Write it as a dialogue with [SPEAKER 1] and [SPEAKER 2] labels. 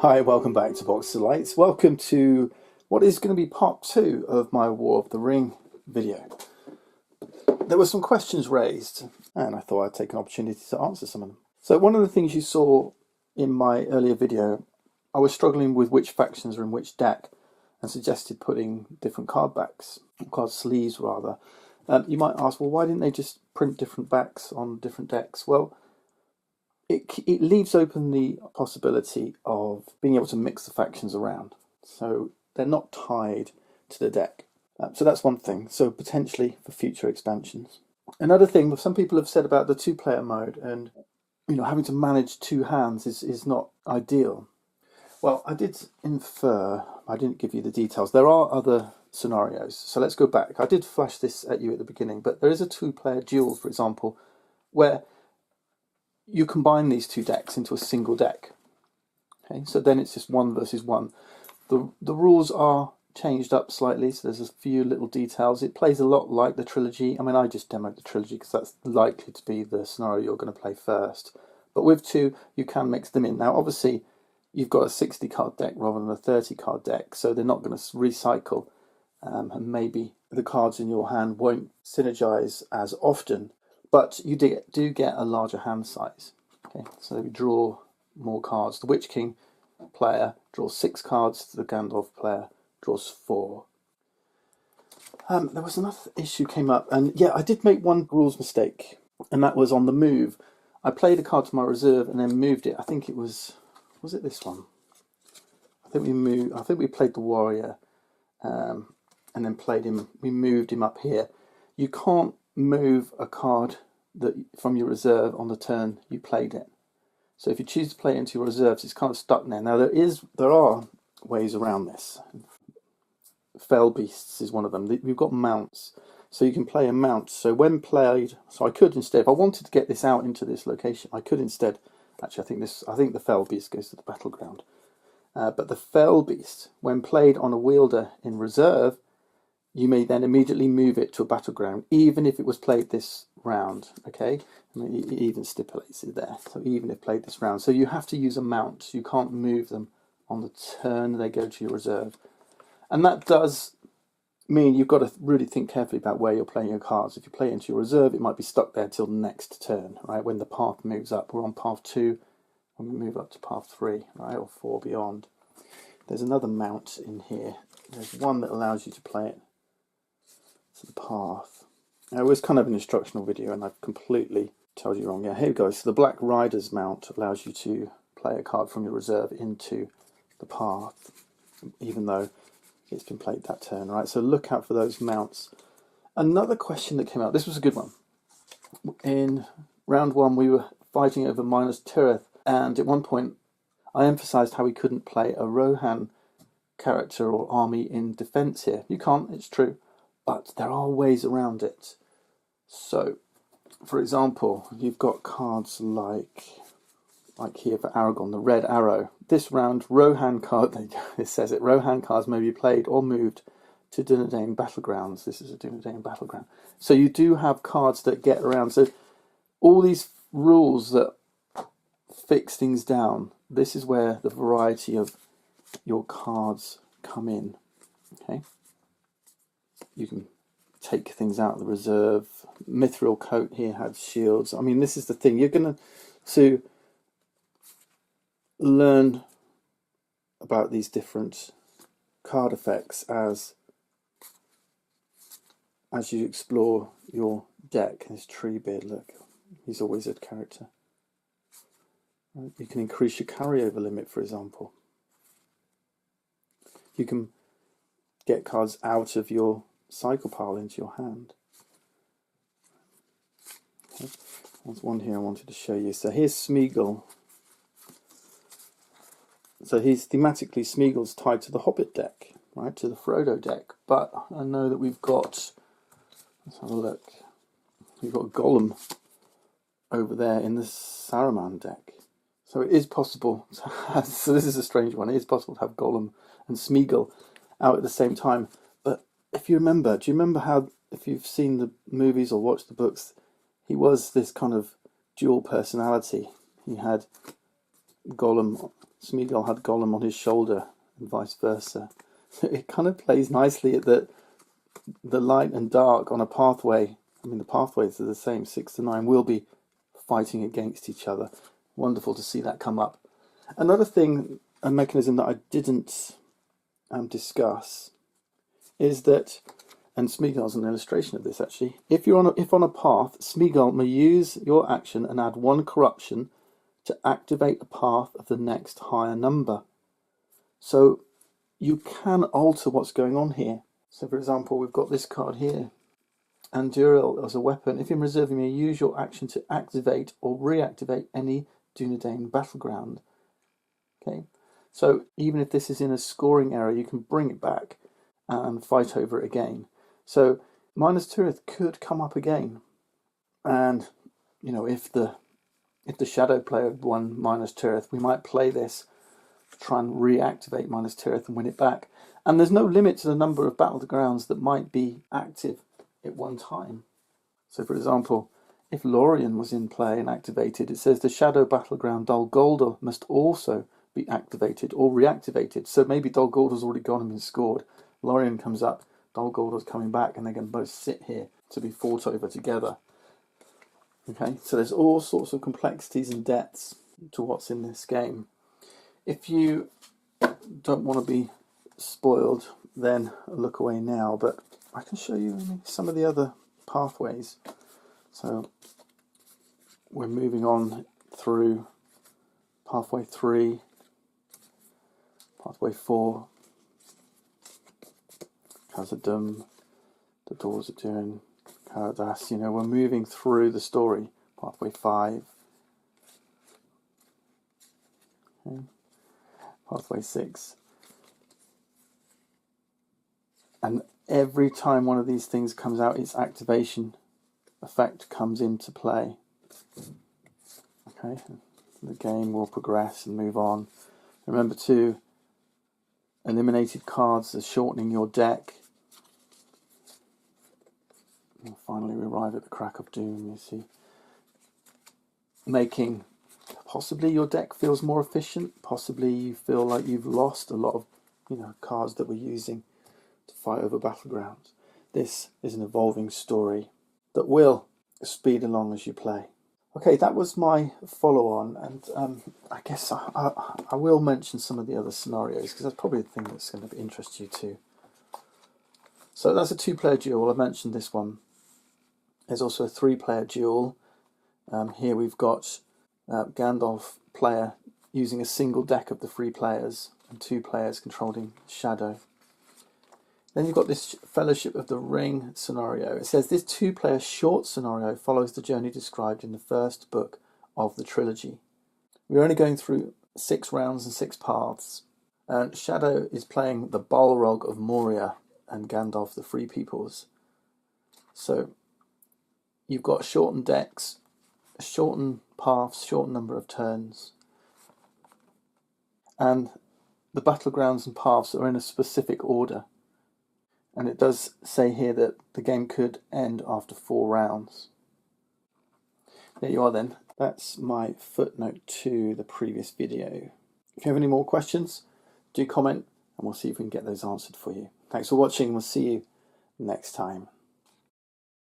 [SPEAKER 1] Hi, welcome back to Box of Lights. Welcome to what is going to be part 2 of my War of the Ring video. There were some questions raised and I thought I'd take an opportunity to answer some of them. So one of the things you saw in my earlier video, I was struggling with which factions are in which deck and suggested putting different card backs, card sleeves rather. You might ask, well, why didn't they just print different backs on different decks? Well, it leaves open the possibility of being able to mix the factions around. So they're not tied to the deck. So that's one thing. So potentially for future expansions. Another thing, some people have said about the two-player mode and having to manage two hands is not ideal. Well, I did infer, I didn't give you the details. There are other scenarios. So let's go back. I did flash this at you at the beginning, but there is a two-player duel, for example, where you combine these two decks into a single deck. Okay, so then it's just 1 versus 1. The rules are changed up slightly, so there's a few little details. It plays a lot like the trilogy. I mean, I just demoed the trilogy because that's likely to be the scenario you're going to play first. But with two, you can mix them in. Now, obviously, you've got a 60 card deck rather than a 30 card deck, so they're not going to recycle, and maybe the cards in your hand won't synergize as often. But you do get a larger hand size. Okay, so you draw more cards. The Witch King player draws 6 cards. The Gandalf player draws 4. There was another issue came up, and yeah, I did make one rules mistake, and that was on the move. I played a card to my reserve and then moved it. I think it was it this one? I think we played the warrior, and then played him. We moved him up here. You can't move a card from your reserve on the turn you played it. So if you choose to play it into your reserves, it's kind of stuck there. Now there are ways around this. Fell Beasts is one of them. We've got mounts, so you can play a mount. So when played, so I could instead, if I wanted to get this out into this location, I could instead. Actually, I think the Fell Beast goes to the battleground. But the Fell Beast, when played on a wielder in reserve, you may then immediately move it to a battleground, even if it was played this round, okay? I mean, it even stipulates it there, so even if played this round. So you have to use a mount. You can't move them on the turn they go to your reserve. And that does mean you've got to really think carefully about where you're playing your cards. If you play into your reserve, it might be stuck there till the next turn, right? When the path moves up. We're on path 2, when we move up to path 3, right? Or 4 beyond. There's another mount in here. There's one that allows you to play it to the path. Now, it was kind of an instructional video and I've completely told you wrong. Yeah, here we go. So the Black Rider's mount allows you to play a card from your reserve into the path, even though it's been played that turn, right? So look out for those mounts. Another question that came out, this was a good one. In round 1, we were fighting over Minas Tirith, and at one point I emphasized how we couldn't play a Rohan character or army in defense here. You can't, it's true, but there are ways around it. So, for example, you've got cards like here for Aragon, the Red Arrow. This round, Rohan card, it says it, Rohan cards may be played or moved to Dunedain battlegrounds. This is a Dunedain battleground. So you do have cards that get around. So all these rules that fix things down, this is where the variety of your cards come in. Okay, you can take things out of the reserve. Mithril Coat here had shields. I mean, this is the thing. You're going to learn about these different card effects as you explore your deck. There's Treebeard, look, he's a wizard character. You can increase your carryover limit, for example. You can get cards out of your cycle pile into your hand. Okay. There's one here I wanted to show you. So here's Smeagol. So he's thematically, Smeagol's tied to the Hobbit deck, right, to the Frodo deck. But I know that we've got, let's have a look, we've got Gollum over there in the Saruman deck. So it is possible to have, so this is a strange one, it is possible to have Gollum and Smeagol out at the same time. But if you remember, do you remember how, if you've seen the movies or watched the books, he was this kind of dual personality. He had Gollum Smeagol had Gollum on his shoulder and vice versa. It kind of plays nicely at the light and dark on a pathway. I mean, the pathways are the same, 6 to 9 will be fighting against each other. Wonderful to see that come up. Another thing, a mechanism that I didn't discuss, is that, and Smeagol's an illustration of this actually, if on a path, Smeagol may use your action and add 1 corruption to activate a path of the next higher number. So you can alter what's going on here. So for example, we've got this card here, and Duel as a weapon. If in reserve, you may use your action to activate or reactivate any Dunedain battleground. Okay, so even if this is in a scoring area, you can bring it back and fight over it again. So Minas Tirith could come up again, and you know, if the Shadow player won Minas Tirith, we might play this to try and reactivate Minas Tirith and win it back. And there's no limit to the number of battlegrounds that might be active at one time. So for example, if Lorien was in play and activated, it says the Shadow battleground Dol Guldur must also be activated or reactivated. So maybe Dol Guldur's already gone and been scored. Lorien comes up, Dol Guldur's coming back, and they can both sit here to be fought over together. Okay, so there's all sorts of complexities and depths to what's in this game. If you don't want to be spoiled, then look away now, but I can show you some of the other pathways. So we're moving on through pathway 3, pathway 4, Khazad-dûm, the doors are doing Karadas. You know, we're moving through the story. Pathway 5, okay. Pathway 6, and every time one of these things comes out, its activation effect comes into play. Okay, the game will progress and move on. Remember too, eliminated cards are shortening your deck. And finally we arrive at the crack of doom, you see. Making possibly your deck feels more efficient, possibly you feel like you've lost a lot of, you know, cards that we're using to fight over battlegrounds. This is an evolving story that will speed along as you play. Okay, that was my follow-on, and I guess I will mention some of the other scenarios, because that's probably the thing that's going to interest you too. So that's a 2-player duel. I mentioned this one. There's also a 3-player duel. Here we've got Gandalf player using a single deck of the 3 players, and 2 players controlling Shadow. Then you've got this Fellowship of the Ring scenario. It says this 2-player short scenario follows the journey described in the first book of the trilogy. We're only going through 6 rounds and 6 paths. And Shadow is playing the Balrog of Moria and Gandalf the Free Peoples. So you've got shortened decks, shortened paths, shortened number of turns. And the battlegrounds and paths are in a specific order. And it does say here that the game could end after 4 rounds. There you are then. That's my footnote to the previous video. If you have any more questions, do comment and we'll see if we can get those answered for you. Thanks for watching. We'll see you next time.